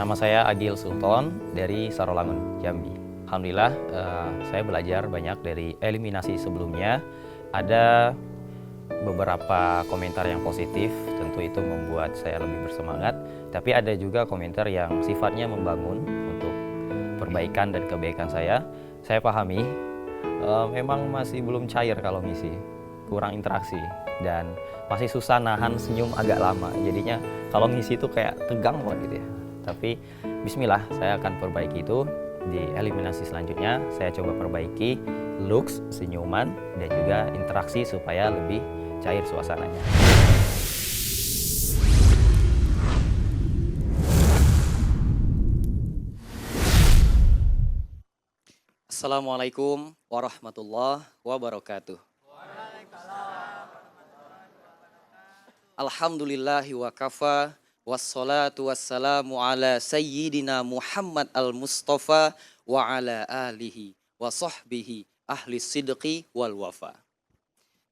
Nama saya Agil Sultan dari Sarolangun, Jambi. Alhamdulillah, saya belajar banyak dari eliminasi sebelumnya. Ada beberapa komentar yang positif, tentu itu membuat saya lebih bersemangat. Tapi ada juga komentar yang sifatnya membangun untuk perbaikan dan kebaikan saya. Saya pahami, memang masih belum cair kalau ngisi, kurang interaksi. Dan masih susah nahan senyum agak lama. Jadinya kalau ngisi itu kayak tegang banget gitu ya. Tapi bismillah, saya akan perbaiki itu di eliminasi selanjutnya. Saya coba perbaiki looks, senyuman, dan juga interaksi supaya lebih cair suasananya. Assalamualaikum warahmatullahi wabarakatuh. Alhamdulillahi wa kafa. Wassalatu wassalamu ala sayyidina Muhammad al-Mustafa wa ala alihi wa sahbihi ahli sidqi wal wafa.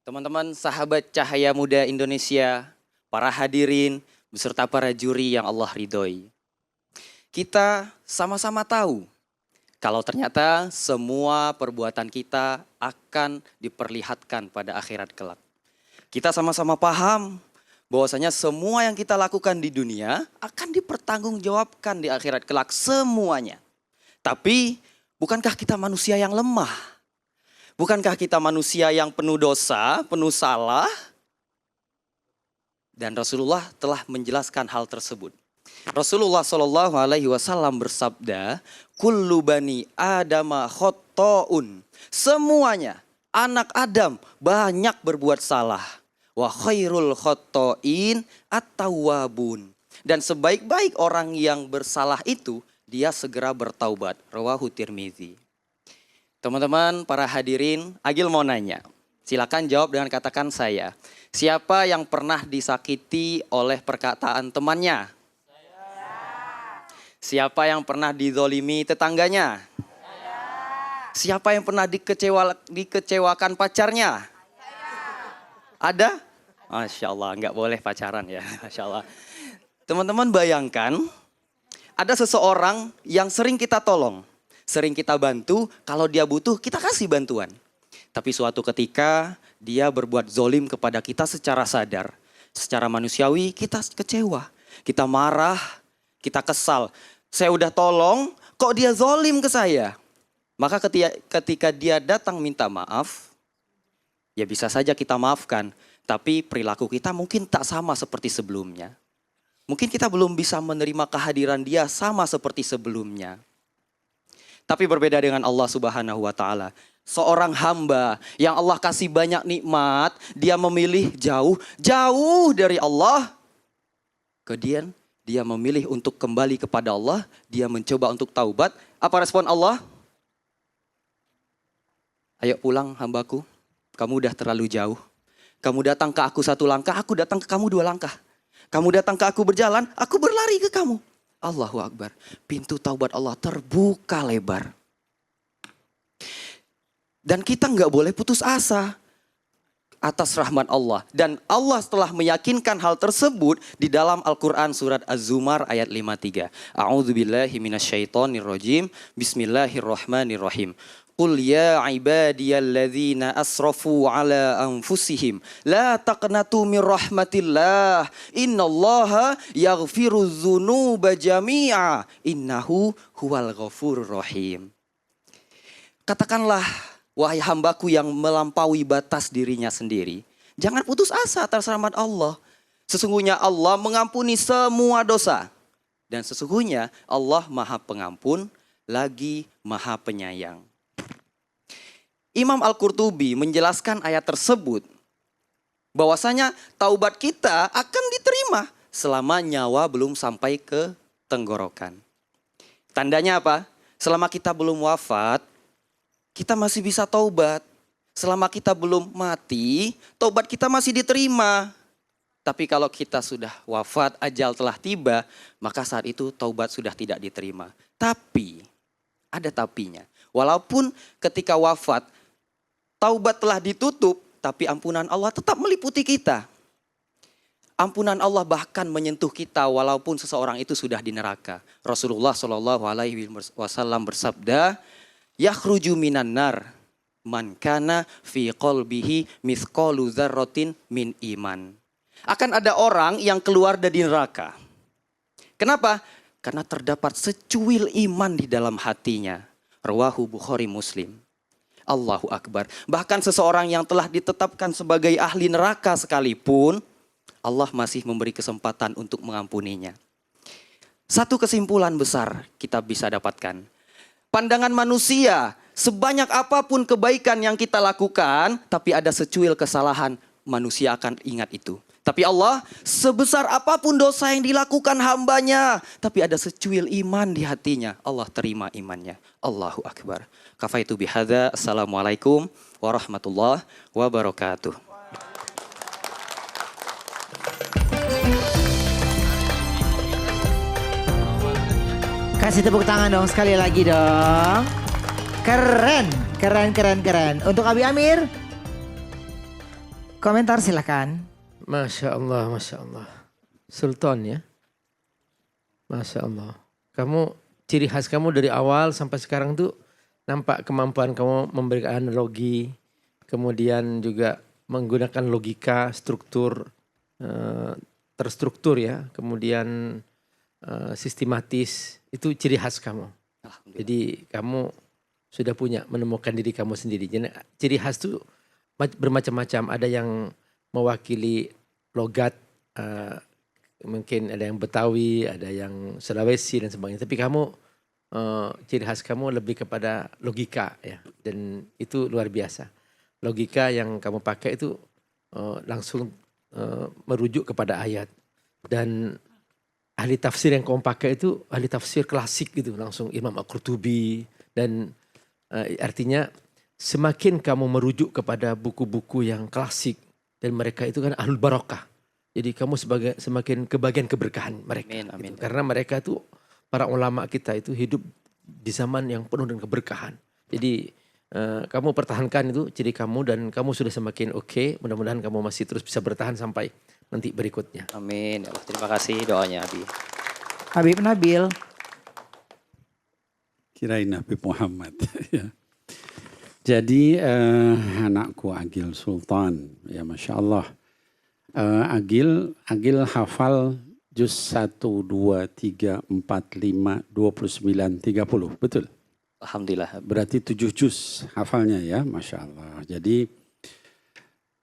Teman-teman sahabat Cahaya Muda Indonesia, para hadirin beserta para juri yang Allah ridhoi. Kita sama-sama tahu kalau ternyata semua perbuatan kita akan diperlihatkan pada akhirat kelak. Kita sama-sama paham bahwasanya semua yang kita lakukan di dunia akan dipertanggungjawabkan di akhirat kelak semuanya. Tapi bukankah kita manusia yang lemah? Bukankah kita manusia yang penuh dosa, penuh salah? Dan Rasulullah telah menjelaskan hal tersebut. Rasulullah SAW bersabda, "Kullu bani Adama khotta'un." Semuanya anak Adam banyak berbuat salah. Wa khairul khotta'in at-tawwabun. Dan sebaik-baik orang yang bersalah itu, dia segera bertaubat. Rawahu Tirmizi. Teman-teman, para hadirin, Agil mau nanya. Silakan jawab dengan katakan saya. Siapa yang pernah disakiti oleh perkataan temannya? Siapa yang pernah dizolimi tetangganya? Siapa yang pernah dikecewakan pacarnya? Ada? Masya Allah, nggak boleh pacaran ya, Masya Allah. Teman-teman bayangkan, ada seseorang yang sering kita tolong, sering kita bantu, kalau dia butuh kita kasih bantuan. Tapi suatu ketika dia berbuat zolim kepada kita secara sadar, secara manusiawi kita kecewa, kita marah, kita kesal. Saya udah tolong, kok dia zolim ke saya? Maka ketika dia datang minta maaf, ya bisa saja kita maafkan. Tapi perilaku kita mungkin tak sama seperti sebelumnya. Mungkin kita belum bisa menerima kehadiran dia sama seperti sebelumnya. Tapi berbeda dengan Allah Subhanahu wa Ta'ala. Seorang hamba yang Allah kasih banyak nikmat, dia memilih jauh dari Allah. Kemudian dia memilih untuk kembali kepada Allah, dia mencoba untuk taubat. Apa respon Allah? Ayo pulang hambaku, kamu udah terlalu jauh. Kamu datang ke aku satu langkah, aku datang ke kamu dua langkah. Kamu datang ke aku berjalan, aku berlari ke kamu. Allahu Akbar. Pintu taubat Allah terbuka lebar. Dan kita nggak boleh putus asa atas rahmat Allah. Dan Allah telah meyakinkan hal tersebut di dalam Al-Quran surat Az-Zumar ayat 53. A'udzubillahi minasyaitonirrajim. Bismillahirrahmanirrahim. Qul ya ibadiyalladzina asrafu ala anfusihim la taqnatu min rahmatillah innallaha yaghfirudz dzunuba jami'a innahu huwal ghafurur rahim. Katakanlah wahai hambaku yang melampaui batas dirinya sendiri, jangan putus asa atas rahmat Allah. Sesungguhnya Allah mengampuni semua dosa dan sesungguhnya Allah Maha Pengampun lagi Maha Penyayang. Imam Al-Qurtubi menjelaskan ayat tersebut bahwasanya taubat kita akan diterima selama nyawa belum sampai ke tenggorokan. Tandanya apa? Selama kita belum wafat, kita masih bisa taubat. Selama kita belum mati, taubat kita masih diterima. Tapi kalau kita sudah wafat, ajal telah tiba, maka saat itu taubat sudah tidak diterima. Tapi, ada tapinya. Walaupun ketika wafat, taubat telah ditutup, tapi ampunan Allah tetap meliputi kita. Ampunan Allah bahkan menyentuh kita walaupun seseorang itu sudah di neraka. Rasulullah Shallallahu Alaihi Wasallam bersabda, "Yakhruju minan nar man kana fi qalbihi mithqalu dzarratin min iman." Akan ada orang yang keluar dari neraka. Kenapa? Karena terdapat secuil iman di dalam hatinya. Rawahu Bukhari Muslim. Allahu Akbar. Bahkan seseorang yang telah ditetapkan sebagai ahli neraka sekalipun, Allah masih memberi kesempatan untuk mengampuninya. Satu kesimpulan besar kita bisa dapatkan. Pandangan manusia, sebanyak apapun kebaikan yang kita lakukan, tapi ada secuil kesalahan, manusia akan ingat itu. Tapi Allah, sebesar apapun dosa yang dilakukan hambanya, tapi ada secuil iman di hatinya, Allah terima imannya. Allahu Akbar. Kafaitu bihadza. Assalamualaikum warahmatullahi wabarakatuh. Kasih tepuk tangan dong sekali lagi dong. Keren, keren, keren, keren. Untuk Abi Amir, komentar silakan. Masya Allah, Masya Allah. Sultan ya. Masya Allah. Kamu, ciri khas kamu dari awal sampai sekarang tuh nampak kemampuan kamu memberikan analogi. Kemudian juga menggunakan logika, struktur, terstruktur ya. Kemudian sistematis. Itu ciri khas kamu. Jadi kamu sudah menemukan diri kamu sendiri. Jadi ciri khas tuh bermacam-macam. Ada yang mewakili logat, mungkin ada yang Betawi, ada yang Sulawesi dan sebagainya. Tapi kamu, ciri khas kamu lebih kepada logika ya. Dan itu luar biasa. Logika yang kamu pakai itu langsung merujuk kepada ayat. Dan ahli tafsir yang kamu pakai itu ahli tafsir klasik gitu. Langsung Imam Al-Qurtubi. Dan artinya semakin kamu merujuk kepada buku-buku yang klasik. Dan mereka itu kan ahlul barakah. Jadi kamu semakin kebagian keberkahan mereka. Amin, amin. Gitu. Karena mereka itu para ulama kita itu hidup di zaman yang penuh dengan keberkahan. Jadi kamu pertahankan itu ciri kamu dan kamu sudah semakin oke. Mudah-mudahan kamu masih terus bisa bertahan sampai nanti berikutnya. Amin. Terima kasih doanya Abi. Habib Nabil. Kirain Habib Muhammad. Jadi anakku Agil Sultan, ya Masya Allah. Agil hafal juz 1, 2, 3, 4, 5, 29, 30. Betul? Alhamdulillah. Berarti 7 juz hafalnya ya, Masya Allah. Jadi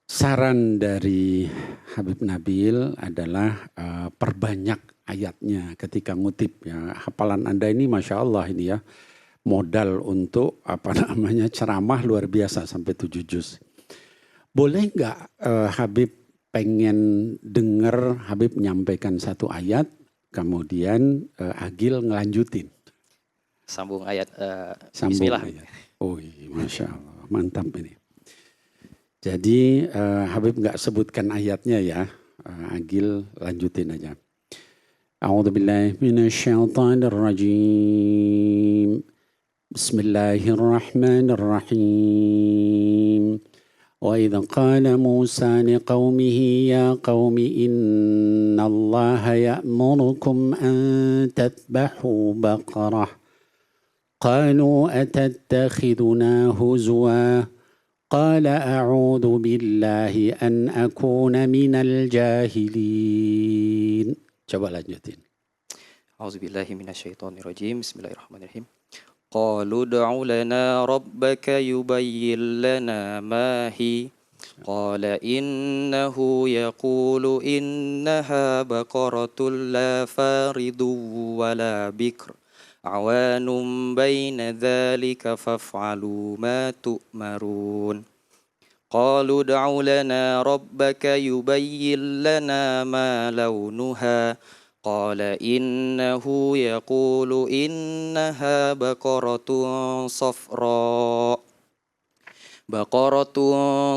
saran dari Habib Nabil adalah perbanyak ayatnya ketika ngutip. Ya. Hafalan Anda ini Masya Allah ini ya. Modal untuk ceramah luar biasa sampai 7 juz. Boleh nggak Habib pengen dengar Habib menyampaikan satu ayat, kemudian Agil ngelanjutin. Sambung ayat. Sambung Bismillah. ayat. Oh iya, Masya Allah, mantap ini. Jadi Habib nggak sebutkan ayatnya ya, Agil lanjutin aja. A'udzubillahi minasyaitonirrajim. Bismillahirrahmanirrahim. وإذ قال موسى لقومه يا قوم إن الله يأمركم أن تذبحوا بقرة قالوا أتتخذنا هزوا قال أعوذ بالله أن أكون من الجاهلين. Coba lanjutin. A'udzubillahi minasyaitonirrajim. Bismillahirrahmanirrahim. Qalu ud'u lana rabbaka yubayyin lana ma hi. Qala innahu yaqulu innaha baqaratun la faridu wa la bikr. Awanum baina dhalika faf'alu ma tu'marun. Qalu ud'u lana rabbaka yubayyin lana ma launuha. قال إنه يقول إنها بقرة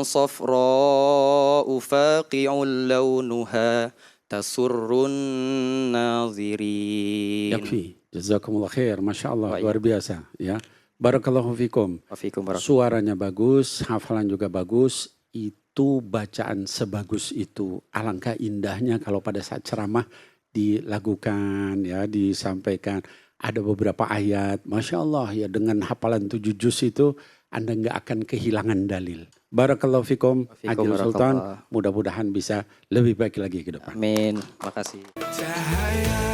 صفراء فاقع لونها تسر الناظرين. Yakfi. Jazakumullah khair. Masya Allah. Luar biasa. Ya. Barakallahu fikum. Wafikum barakallahu. Suaranya bagus. Hafalan juga bagus. Itu satu bacaan sebagus itu. Alangkah indahnya kalau pada saat ceramah dilakukan, ya, disampaikan. Ada beberapa ayat, Masya Allah ya, dengan hafalan 7 juz itu Anda nggak akan kehilangan dalil. Barakallahu fikum, Ajil Sultan. Mudah-mudahan bisa lebih baik lagi ke depan. Amin. Makasih. Cahaya